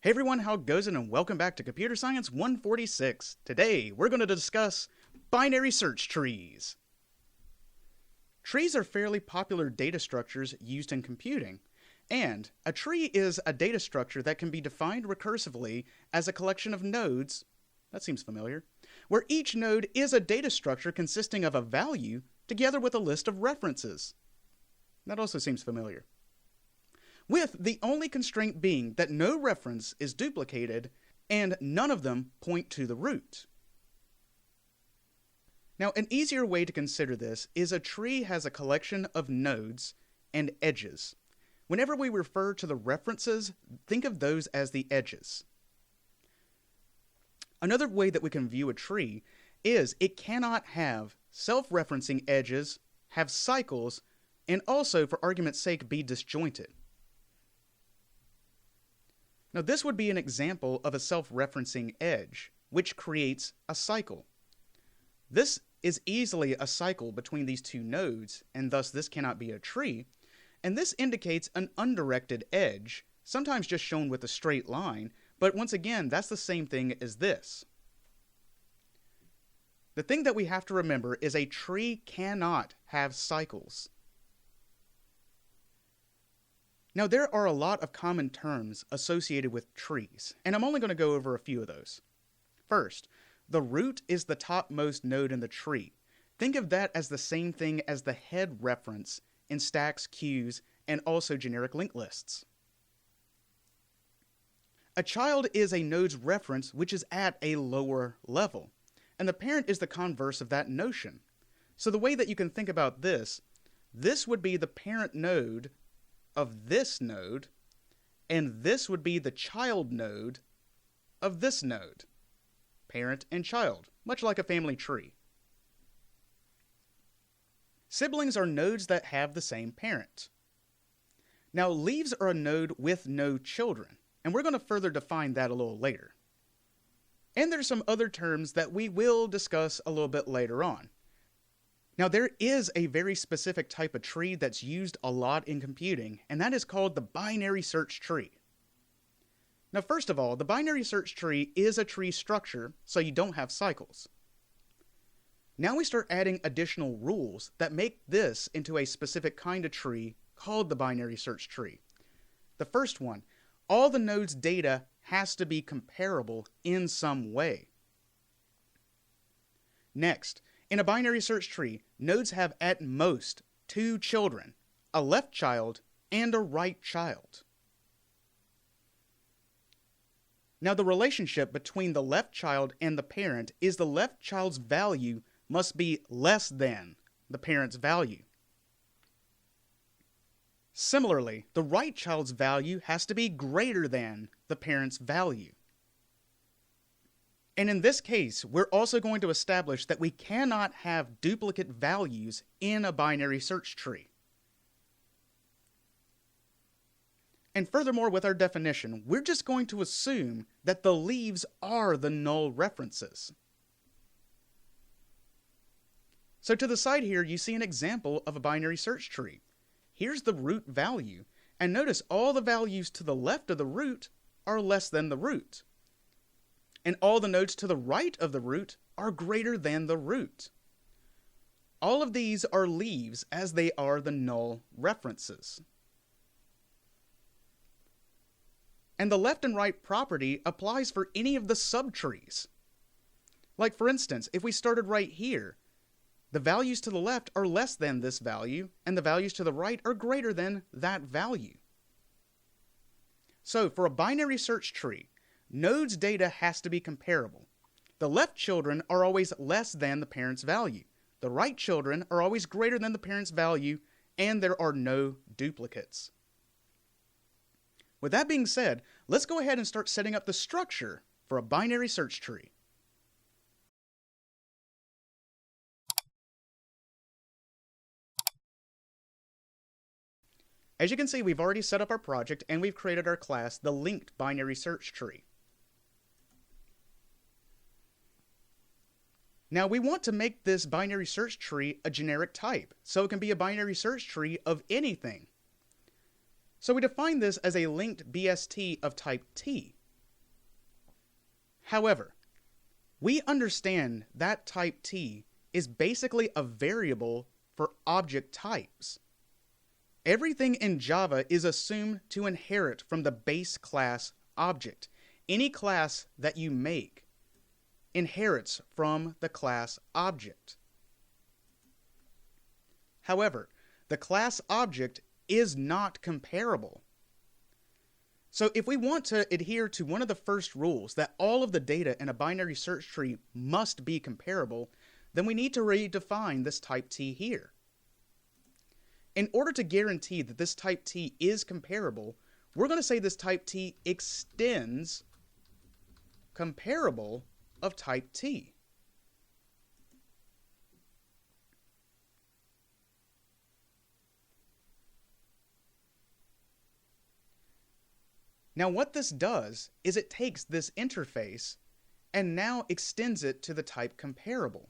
Hey everyone, how goes it? And welcome back to Computer Science 146. Today, we're going to discuss binary search trees. Trees are fairly popular data structures used in computing, and a tree is a data structure that can be defined recursively as a collection of nodes, that seems familiar, where each node is a data structure consisting of a value together with a list of references. That also seems familiar. With the only constraint being that no reference is duplicated and none of them point to the root. Now, an easier way to consider this is a tree has a collection of nodes and edges. Whenever we refer to the references, think of those as the edges. Another way that we can view a tree is it cannot have self-referencing edges, have cycles, and also, for argument's sake, be disjointed. Now, this would be an example of a self-referencing edge, which creates a cycle. This is easily a cycle between these two nodes, and thus this cannot be a tree. And this indicates an undirected edge, sometimes just shown with a straight line, but once again, that's the same thing as this. The thing that we have to remember is a tree cannot have cycles. Now, there are a lot of common terms associated with trees, and I'm only going to go over a few of those. First, the root is the topmost node in the tree. Think of that as the same thing as the head reference in stacks, queues, and also generic linked lists. A child is a node's reference which is at a lower level, and the parent is the converse of that notion. So the way that you can think about this would be the parent node of this node, and this would be the child node of this node. Parent and child, much like a family tree. Siblings are nodes that have the same parent. Now, leaves are a node with no children, and we're going to further define that a little later. And there's some other terms that we will discuss a little bit later on. Now, there is a very specific type of tree that's used a lot in computing, and that is called the binary search tree. Now, first of all, the binary search tree is a tree structure, so you don't have cycles. Now we start adding additional rules that make this into a specific kind of tree called the binary search tree. The first one, all the nodes' data has to be comparable in some way. Next, in a binary search tree, nodes have at most two children, a left child and a right child. Now, the relationship between the left child and the parent is the left child's value must be less than the parent's value. Similarly, the right child's value has to be greater than the parent's value. And in this case, we're also going to establish that we cannot have duplicate values in a binary search tree. And furthermore, with our definition, we're just going to assume that the leaves are the null references. So to the side here, you see an example of a binary search tree. Here's the root value, and notice all the values to the left of the root are less than the root. And all the nodes to the right of the root are greater than the root. All of these are leaves as they are the null references. And the left and right property applies for any of the subtrees. Like for instance, if we started right here, the values to the left are less than this value, and the values to the right are greater than that value. So for a binary search tree, nodes' data has to be comparable. The left children are always less than the parent's value. The right children are always greater than the parent's value, and there are no duplicates. With that being said, let's go ahead and start setting up the structure for a binary search tree. As you can see, we've already set up our project and we've created our class, the linked binary search tree. Now we want to make this binary search tree a generic type, so it can be a binary search tree of anything. So we define this as a linked BST of type T. However, we understand that type T is basically a variable for object types. Everything in Java is assumed to inherit from the base class object. Any class that you make inherits from the class object. However, the class object is not comparable. So if we want to adhere to one of the first rules, that all of the data in a binary search tree must be comparable, then we need to redefine this type T here. In order to guarantee that this type T is comparable, we're going to say this type T extends comparable of type T. Now what this does is it takes this interface and now extends it to the type comparable.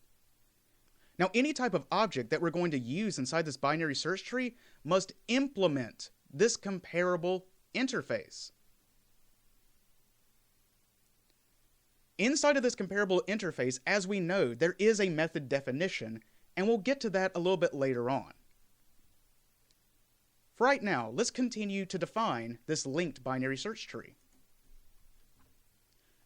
Now any type of object that we're going to use inside this binary search tree must implement this comparable interface. Inside of this comparable interface, as we know, there is a method definition, and we'll get to that a little bit later on. For right now, let's continue to define this linked binary search tree.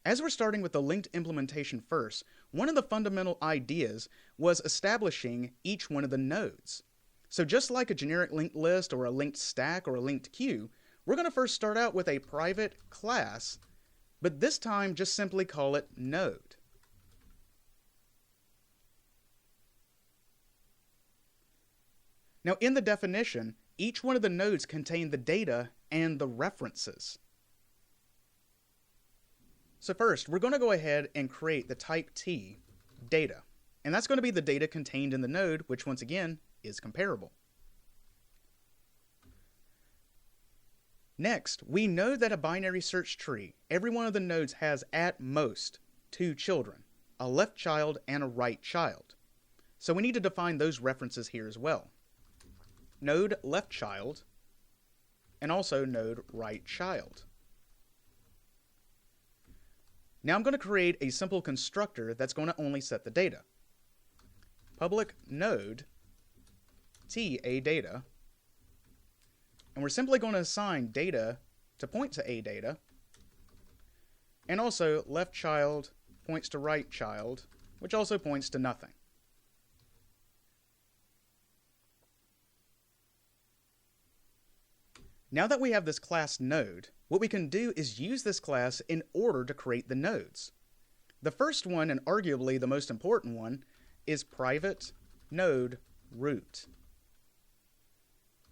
As we're starting with the linked implementation first, one of the fundamental ideas was establishing each one of the nodes. So just like a generic linked list or a linked stack or a linked queue, we're going to first start out with a private class, but this time just simply call it node. Now in the definition, each one of the nodes contain the data and the references. So first, we're going to go ahead and create the type T data. And that's going to be the data contained in the node, which once again is comparable. Next, we know that a binary search tree, every one of the nodes has at most 2 children, a left child and a right child. So we need to define those references here as well. Node left child and also node right child. Now I'm going to create a simple constructor that's going to only set the data. Public node TAdata, and we're simply going to assign data to point to A data, and also left child points to right child, which also points to nothing. Now that we have this class node, what we can do is use this class in order to create the nodes. The first one, and arguably the most important one, is private node root.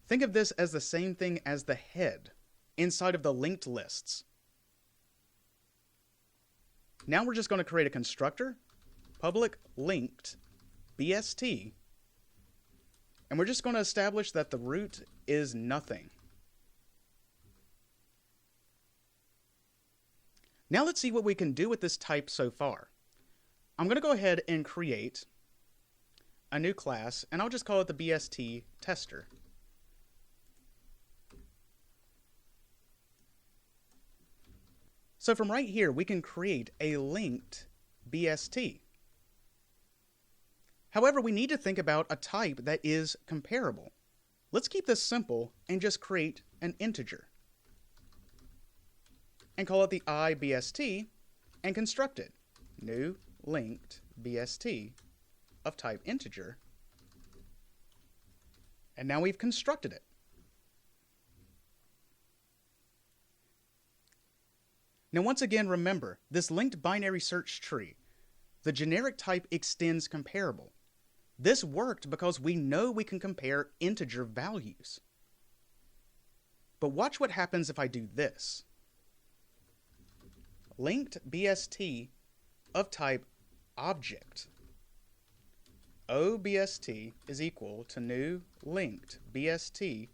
Think of this as the same thing as the head inside of the linked lists. Now we're just going to create a constructor, public linked BST, and we're just going to establish that the root is nothing. Now let's see what we can do with this type so far. I'm going to go ahead and create a new class, and I'll just call it the BST tester. So from right here, we can create a linked BST. However, we need to think about a type that is comparable. Let's keep this simple and just create an integer. And call it the iBST and construct it. New linked BST of type integer. And now we've constructed it. Now once again, remember, this linked binary search tree, the generic type extends comparable. This worked because we know we can compare integer values. But watch what happens if I do this. Linked BST of type object. OBST is equal to new linked BST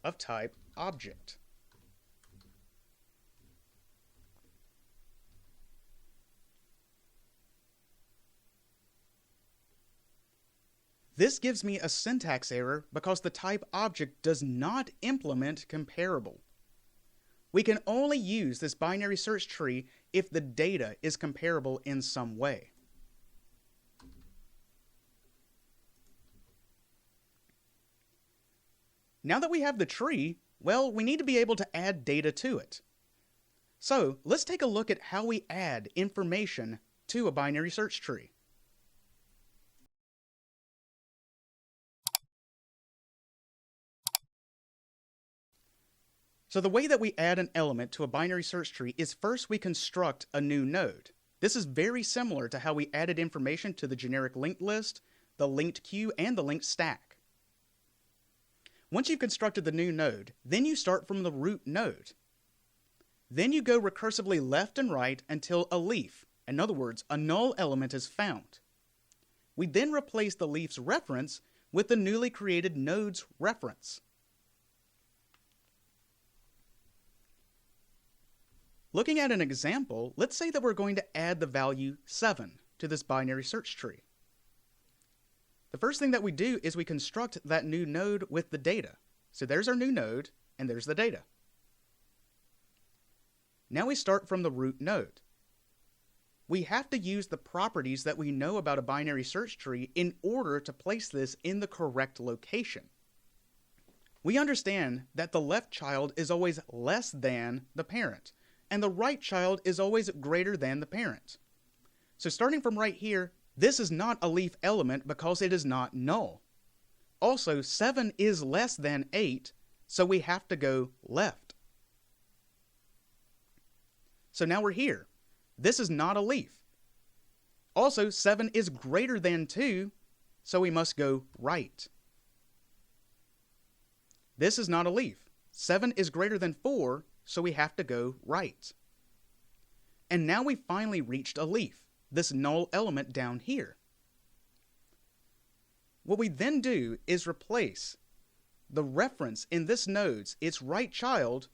of type object. This gives me a syntax error because the type object does not implement comparable. We can only use this binary search tree if the data is comparable in some way. Now that we have the tree, well, we need to be able to add data to it. So let's take a look at how we add information to a binary search tree. So the way that we add an element to a binary search tree is first we construct a new node. This is very similar to how we added information to the generic linked list, the linked queue, and the linked stack. Once you've constructed the new node, then you start from the root node. Then you go recursively left and right until a leaf, in other words, a null element is found. We then replace the leaf's reference with the newly created node's reference. Looking at an example, let's say that we're going to add the value 7 to this binary search tree. The first thing that we do is we construct that new node with the data. So there's our new node, and there's the data. Now we start from the root node. We have to use the properties that we know about a binary search tree in order to place this in the correct location. We understand that the left child is always less than the parent, and the right child is always greater than the parent. So starting from right here, this is not a leaf element because it is not null. Also, 7 is less than 8, so we have to go left. So now we're here. This is not a leaf. Also, 7 is greater than 2, so we must go right. This is not a leaf. 7 is greater than 4, so we have to go right. And now we finally reached a leaf, this null element down here. What we then do is replace the reference in this node's its right child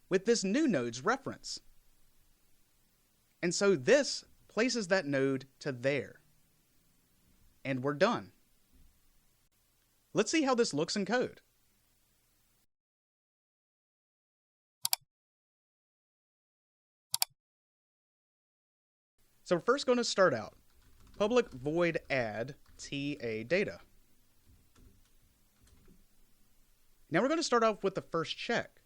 with this new node's reference. And so this places that node to there. And we're done. Let's see how this looks in code. So we're first going to start out. Public void add TA data. Now we're going to start off with the first check.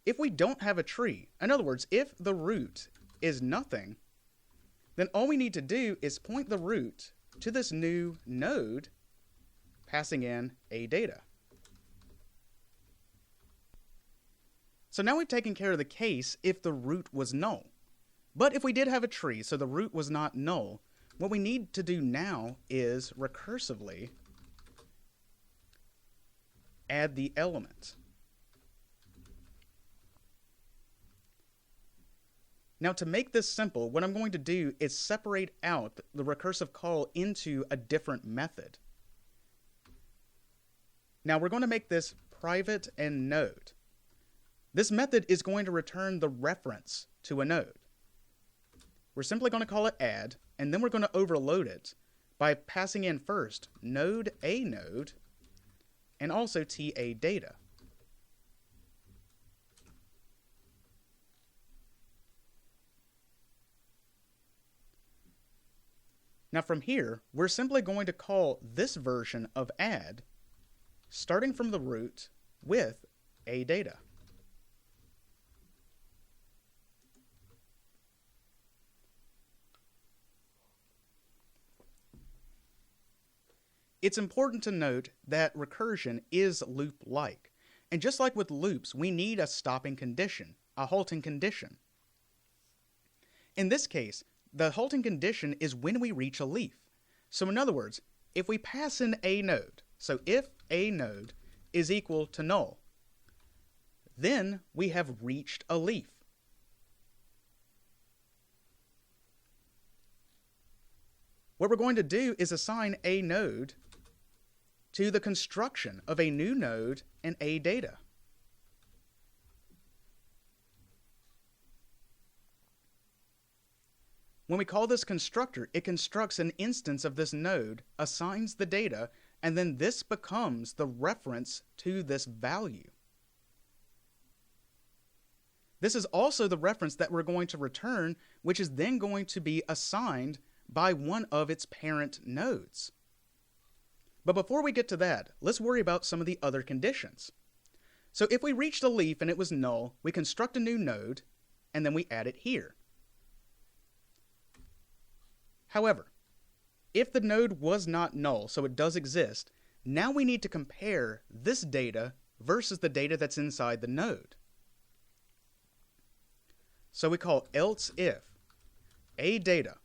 If we don't have a tree, in other words, if the root is nothing, then all we need to do is point the root to this new node, passing in a data. So now we've taken care of the case if the root was null. But if we did have a tree, so the root was not null, what we need to do now is recursively add the element. Now to make this simple, what I'm going to do is separate out the recursive call into a different method. Now we're going to make this private and node. This method is going to return the reference to a node. We're simply going to call it add, and then we're going to overload it by passing in first node a node and also TA data. Now from here, we're simply going to call this version of add, starting from the root with a data. It's important to note that recursion is loop-like. And just like with loops, we need a stopping condition, a halting condition. In this case, the halting condition is when we reach a leaf. So in other words, if we pass in a node, so if a node is equal to null, then we have reached a leaf. What we're going to do is assign a node to the construction of a new node and a data. When we call this constructor, it constructs an instance of this node, assigns the data, and then this becomes the reference to this value. This is also the reference that we're going to return, which is then going to be assigned by one of its parent nodes. But before we get to that, let's worry about some of the other conditions. So if we reached a leaf and it was null, we construct a new node, and then we add it here. However, if the node was not null, so it does exist, now we need to compare this data versus the data that's inside the node. So we call else if a data.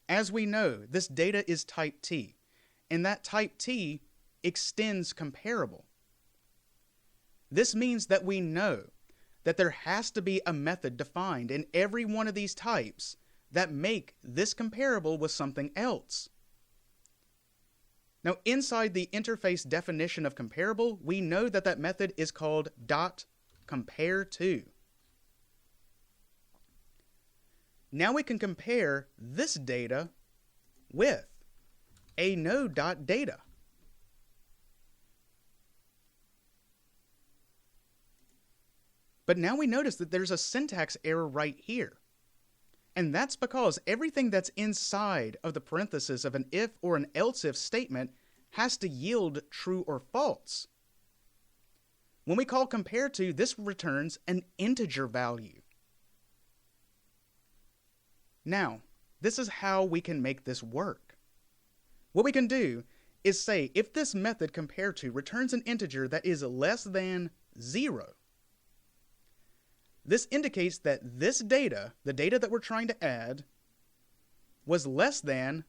As we know, this data is type T, and that type T extends comparable. This means that we know that there has to be a method defined in every one of these types that make this comparable with something else. Now, inside the interface definition of comparable, we know that that method is called .compareTo. Now we can compare this data with a node.data. But now we notice that there's a syntax error right here. And that's because everything that's inside of the parenthesis of an if or an else if statement has to yield true or false. When we call compare to, this returns an integer value. Now, this is how we can make this work. What we can do is say if this method compare to returns an integer that is less than 0, this indicates that this data, the data that we're trying to add, was less than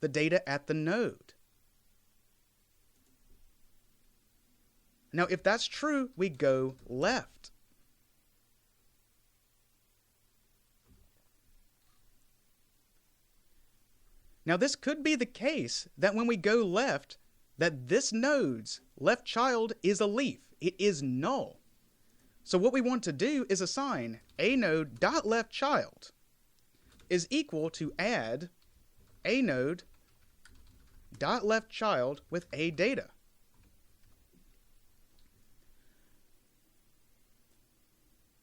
the data at the node. Now, if that's true, we go left. Now, this could be the case that when we go left, that this node's left child is a leaf. It is null. So what we want to do is assign a node.leftChild is equal to add a node.leftChild with a data.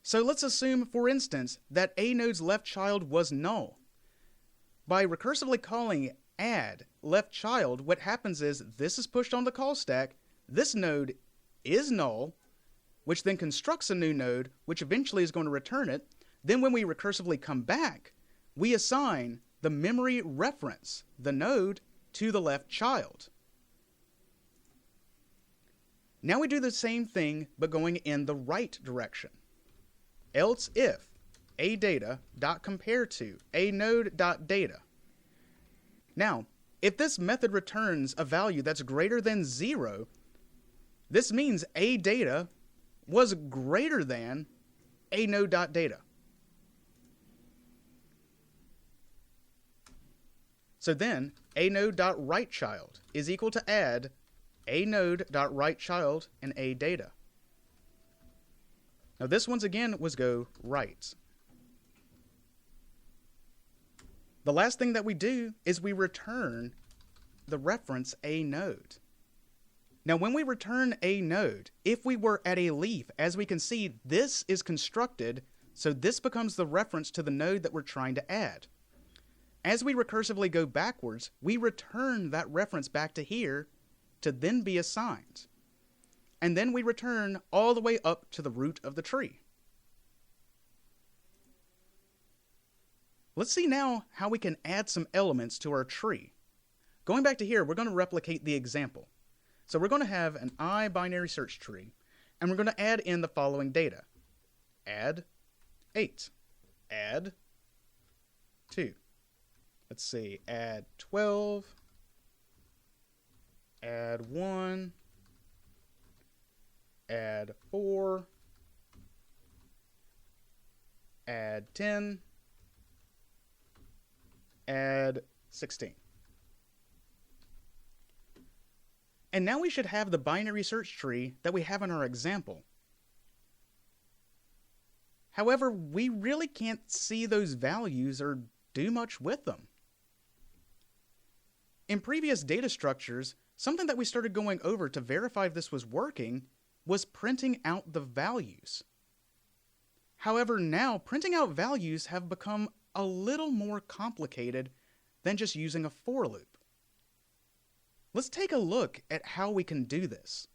So let's assume, for instance, that a node's left child was null. By recursively calling add left child, what happens is this is pushed on the call stack, this node is null, which then constructs a new node, which eventually is going to return it. Then when we recursively come back, we assign the memory reference, the node, to the left child. Now we do the same thing, but going in the right direction. Else if a data.compareTo a node.data. Now, if this method returns a value that's greater than 0, this means a data was greater than a node.data. So then, a node.rightChild is equal to add a node.rightChild and a data. Now this once again was go right. The last thing that we do is we return the reference a node. Now when we return a node, if we were at a leaf, as we can see, this is constructed, so this becomes the reference to the node that we're trying to add. As we recursively go backwards, we return that reference back to here to then be assigned. And then we return all the way up to the root of the tree. Let's see now how we can add some elements to our tree. Going back to here, we're going to replicate the example. So we're going to have an I binary search tree, and we're going to add in the following data. Add 8. Add 2. Let's see, add 12. Add 1. Add 4. Add 10. Add 16. And now we should have the binary search tree that we have in our example. However, we really can't see those values or do much with them. In previous data structures, something that we started going over to verify if this was working was printing out the values. However, now printing out values have become a little more complicated than just using a for loop. Let's take a look at how we can do this.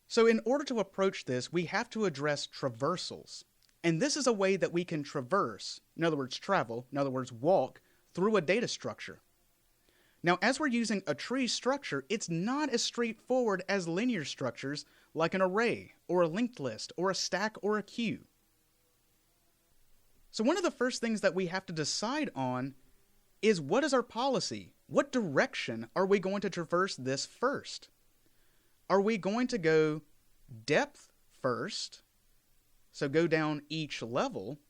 So in order to approach this, we have to address traversals. And this is a way that we can traverse, in other words, travel, in other words, walk, through a data structure. Now, as we're using a tree structure, it's not as straightforward as linear structures like an array, or a linked list, or a stack, or a queue. So one of the first things that we have to decide on is, what is our policy? What direction are we going to traverse this first? Are we going to go depth first, so go down each level,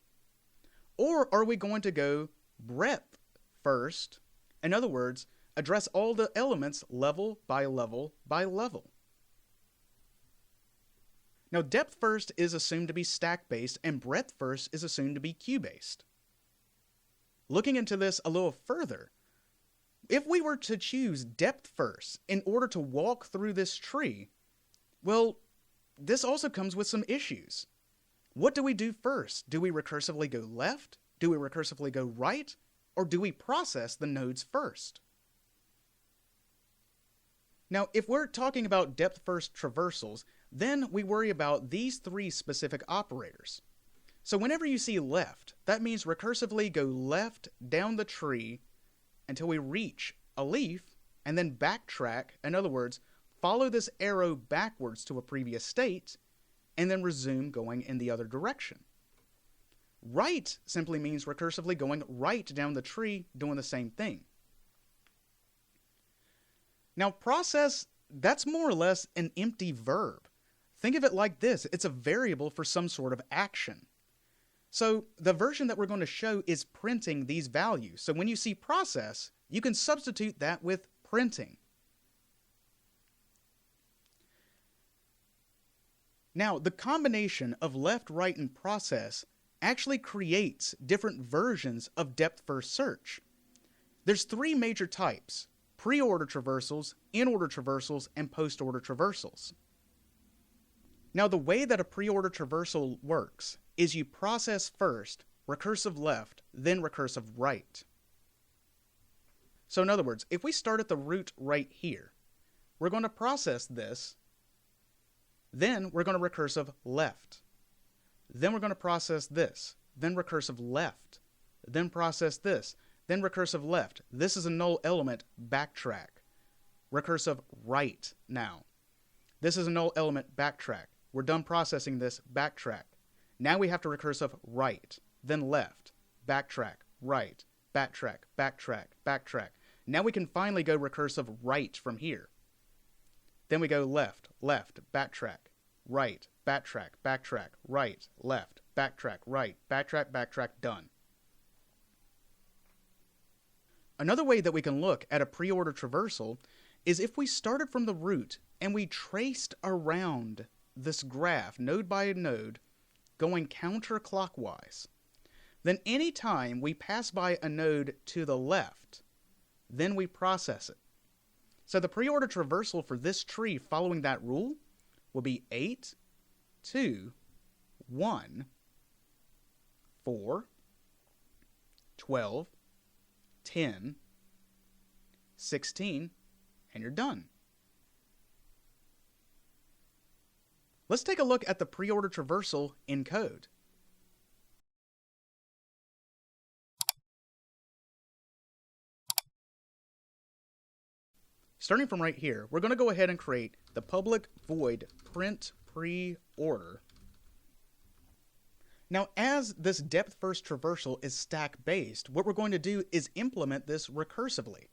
or are we going to go breadth first? In other words, address all the elements level by level by level. Now, depth first is assumed to be stack-based, and breadth first is assumed to be queue-based. Looking into this a little further, if we were to choose depth first in order to walk through this tree, well, this also comes with some issues. What do we do first? Do we recursively go left? Do we recursively go right? Or do we process the nodes first? Now, if we're talking about depth first traversals, then we worry about these three specific operators. So whenever you see left, that means recursively go left down the tree until we reach a leaf, and then backtrack. In other words, follow this arrow backwards to a previous state, and then resume going in the other direction. Right simply means recursively going right down the tree, doing the same thing. Now, process, that's more or less an empty verb. Think of it like this. It's a variable for some sort of action. So the version that we're going to show is printing these values. So when you see process, you can substitute that with printing. Now, the combination of left, right, and process actually creates different versions of depth-first search. There's three major types: pre-order traversals, in-order traversals, and post-order traversals. Now, the way that a pre-order traversal works is you process first, recursive left, then recursive right. So in other words, if we start at the root right here, we're going to process this, then we're going to recursive left. Then we're going to process this, then recursive left, then process this, then recursive left. This is a null element, backtrack. Recursive right now. This is a null element, backtrack. We're done processing this, backtrack. Now we have to recursive right, then left, backtrack, right, backtrack, backtrack, backtrack. Now we can finally go recursive right from here. Then we go left, left, backtrack, right, backtrack, backtrack, right, left, backtrack, right, backtrack, backtrack, done. Another way that we can look at a pre-order traversal is if we started from the root and we traced around this graph, node by node, going counterclockwise. Then anytime we pass by a node to the left, then we process it. So the pre-order traversal for this tree following that rule will be 8, 2, 1, 4, 12, 10, 16, and you're done. Let's take a look at the pre-order traversal in code. Starting from right here, we're going to go ahead and create the public void print pre-order. Now, as this depth first traversal is stack based, what we're going to do is implement this recursively.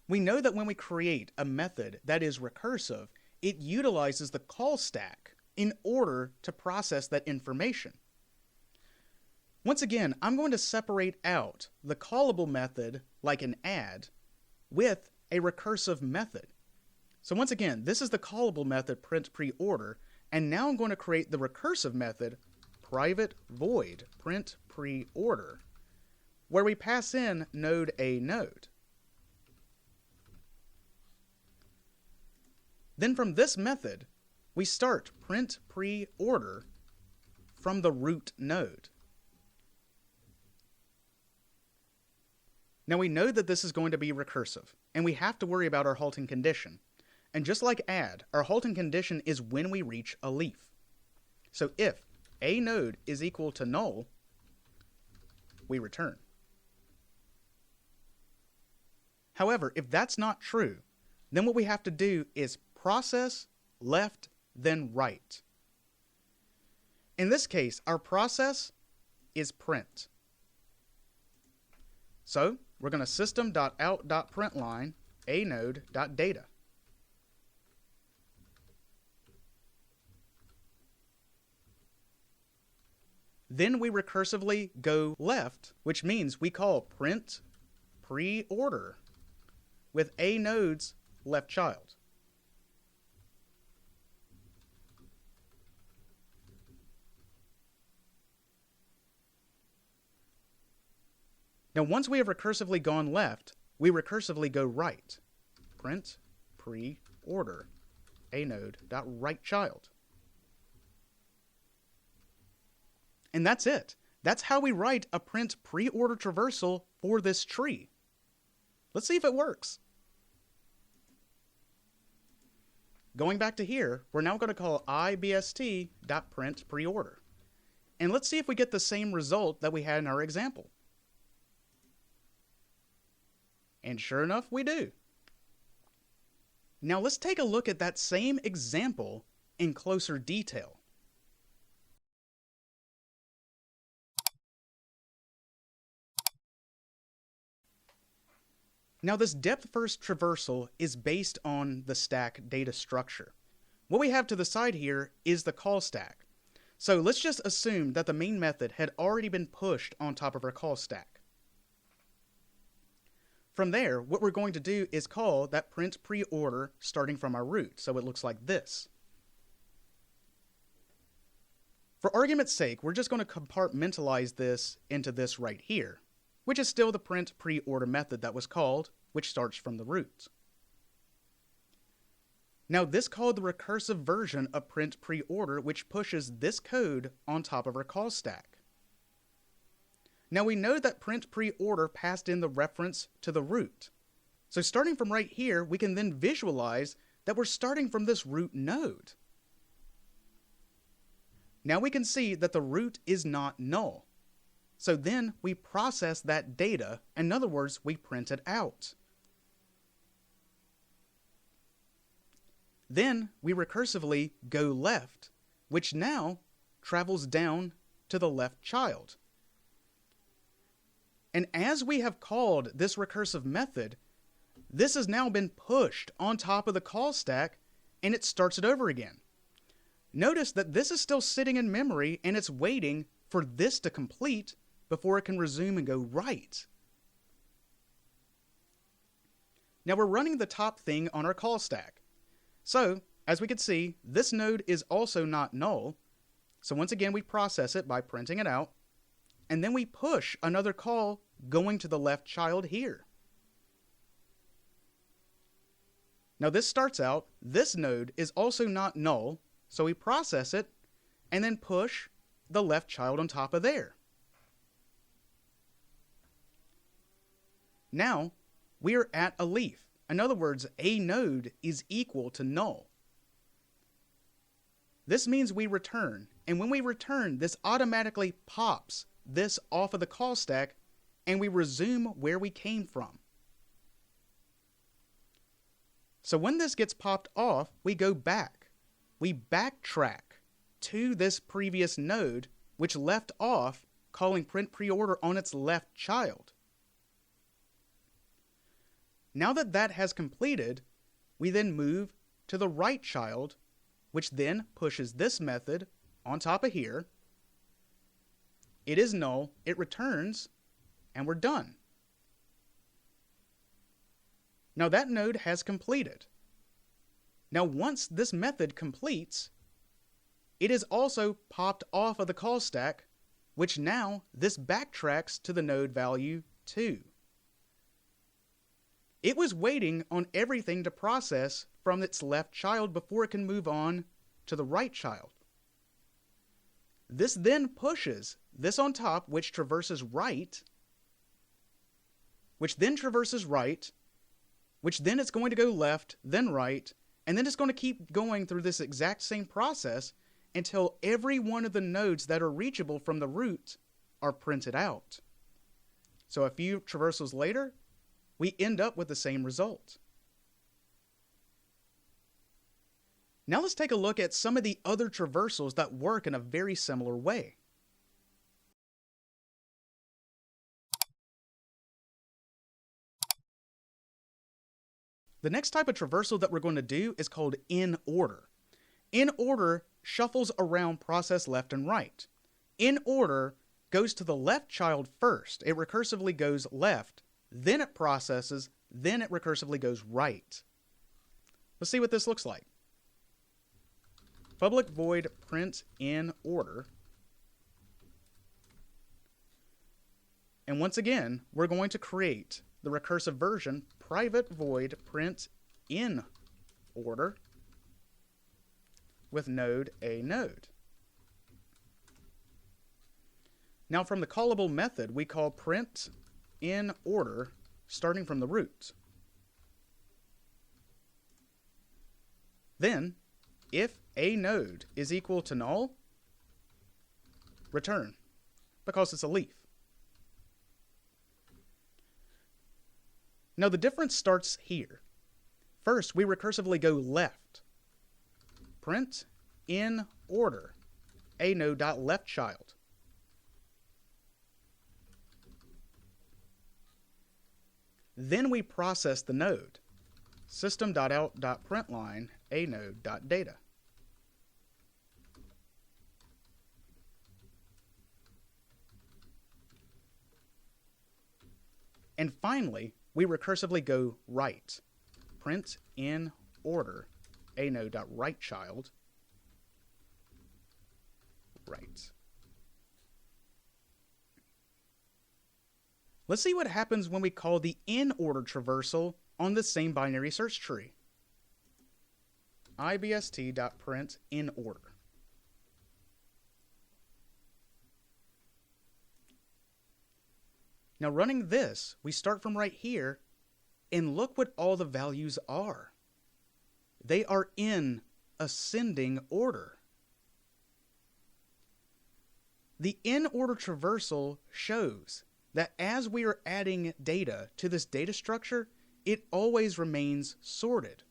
We know that when we create a method that is recursive, it utilizes the call stack in order to process that information. Once again, I'm going to separate out the callable method, like an add, with a recursive method. So once again, this is the callable method print pre-order, and now I'm going to create the recursive method private void print pre-order, where we pass in node a node. Then from this method, we start print pre-order from the root node. Now we know that this is going to be recursive, and we have to worry about our halting condition. And just like add, our halting condition is when we reach a leaf. So if a node is equal to null, we return. However, if that's not true, then what we have to do is process left, then right. In this case, our process is print. So we're going to system.out.println a node.data. Then we recursively go left, which means we call print pre-order with a node's left child. Now once we have recursively gone left, we recursively go right. Print pre-order a node.right child. And that's it. That's how we write a print pre-order traversal for this tree. Let's see if it works. Going back to here, we're now going to call ibst.print preorder. And let's see if we get the same result that we had in our example. And sure enough, we do. Now let's take a look at that same example in closer detail. Now this depth-first traversal is based on the stack data structure. What we have to the side here is the call stack. So let's just assume that the main method had already been pushed on top of our call stack. From there, what we're going to do is call that print pre-order starting from our root, so it looks like this. For argument's sake, we're just going to compartmentalize this into this right here, which is still the print pre-order method that was called, which starts from the root. Now this called the recursive version of print pre-order, which pushes this code on top of our call stack. Now we know that print pre-order passed in the reference to the root. So starting from right here, we can then visualize that we're starting from this root node. Now we can see that the root is not null. So then we process that data, in other words, we print it out. Then we recursively go left, which now travels down to the left child. And as we have called this recursive method, this has now been pushed on top of the call stack, and it starts it over again. Notice that this is still sitting in memory, and it's waiting for this to complete before it can resume and go right. Now we're running the top thing on our call stack. So, as we can see, this node is also not null. So once again, we process it by printing it out, and then we push another call going to the left child here. Now this starts out, this node is also not null, so we process it, and then push the left child on top of there. Now, we are at a leaf. In other words, a node is equal to null. This means we return, and when we return, this automatically pops this off of the call stack, and we resume where we came from. So when this gets popped off, we go back. We backtrack to this previous node, which left off calling print preorder on its left child. Now that that has completed, we then move to the right child, which then pushes this method on top of here. It is null, it returns, and we're done. Now that node has completed. Now once this method completes, it is also popped off of the call stack, which now this backtracks to the node value 2. It was waiting on everything to process from its left child before it can move on to the right child. This then pushes this on top, which traverses right, which then traverses right, which then it's going to go left, then right, and then it's going to keep going through this exact same process until every one of the nodes that are reachable from the root are printed out. So a few traversals later, we end up with the same result. Now let's take a look at some of the other traversals that work in a very similar way. The next type of traversal that we're going to do is called in order. In order shuffles around process left and right. In order goes to the left child first. It recursively goes left, then it processes, then it recursively goes right. Let's see what this looks like. Public void print in order. And once again, we're going to create the recursive version, private void print in order with node a node. Now from the callable method, we call print in order starting from the root. Then, if a node is equal to null, return, because it's a leaf. Now the difference starts here. First, we recursively go left. Print in order a node.left child. Then we process the node. System.out.println a node.data. And finally, we recursively go right. Print in order a node.right child. Right. Let's see what happens when we call the in order traversal on the same binary search tree. ibst.print in order. Now running this, we start from right here, and look what all the values are. They are in ascending order. The in order traversal shows that as we are adding data to this data structure, it always remains sorted.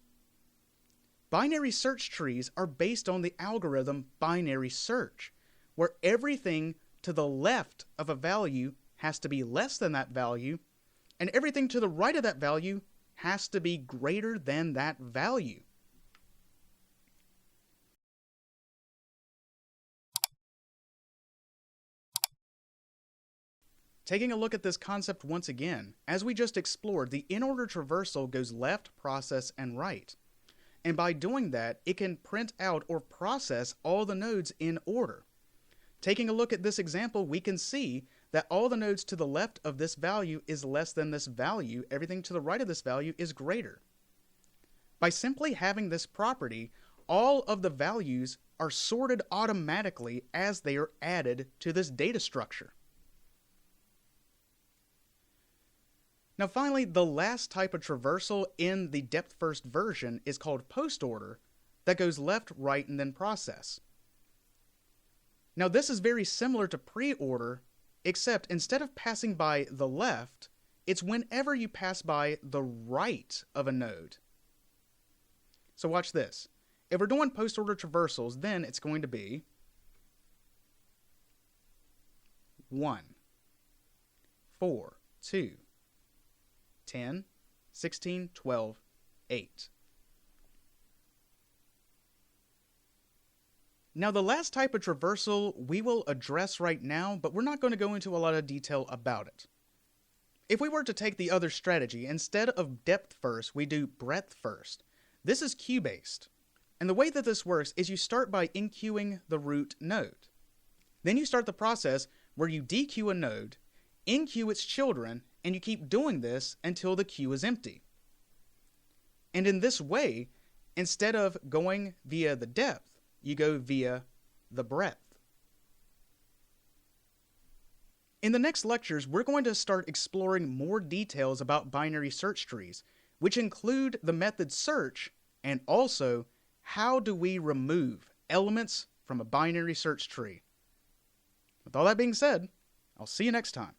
Binary search trees are based on the algorithm binary search, where everything to the left of a value has to be less than that value, and everything to the right of that value has to be greater than that value. Taking a look at this concept once again, as we just explored, the in-order traversal goes left, process, and right. And by doing that, it can print out or process all the nodes in order. Taking a look at this example, we can see that all the nodes to the left of this value is less than this value. Everything to the right of this value is greater. By simply having this property, all of the values are sorted automatically as they are added to this data structure. Now finally, the last type of traversal in the depth-first version is called post-order, that goes left, right, and then process. Now this is very similar to pre-order, except instead of passing by the left, it's whenever you pass by the right of a node. So watch this. If we're doing post-order traversals, then it's going to be 1, 4, 2, 10, 16, 12, 8. Now the last type of traversal we will address right now, but we're not going to go into a lot of detail about it. If we were to take the other strategy, instead of depth first, we do breadth first. This is queue-based. And the way that this works is you start by enqueuing the root node. Then you start the process where you dequeue a node, enqueue its children, and you keep doing this until the queue is empty. And in this way, Instead of going via the depth, you go via the breadth. In the next lectures, we're going to start exploring more details about binary search trees, which include the method search and also how do we remove elements from a binary search tree. With all that being said, I'll see you next time.